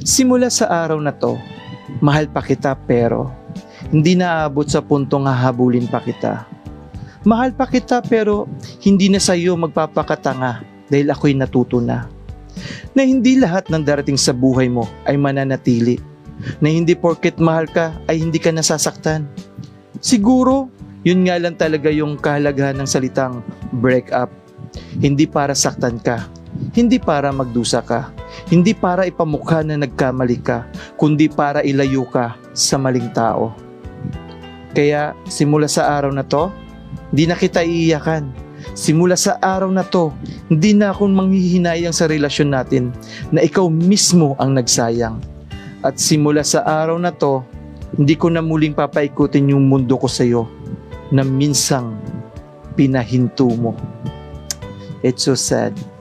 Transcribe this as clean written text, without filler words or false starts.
Simula sa araw na to, mahal pa kita pero hindi naabot sa puntong hahabulin pa kita. Mahal pa kita pero hindi na sa'yo magpapakatanga dahil ako'y natuto na. Na hindi lahat ng darating sa buhay mo ay mananatili. Na hindi porket mahal ka ay hindi ka nasasaktan. Siguro, yun nga lang talaga yung kahalagahan ng salitang break up. Hindi para saktan ka, hindi para magdusa ka, hindi para ipamukha na nagkamali ka, kundi para ilayo ka sa maling tao. Kaya simula sa araw na to, hindi na kita iiyakan. Simula sa araw na to, hindi na akong manghihinayang sa relasyon natin na ikaw mismo ang nagsayang. At simula sa araw na to, hindi ko na muling papaikutin yung mundo ko sa iyo na minsang pinahinto mo. It's so sad.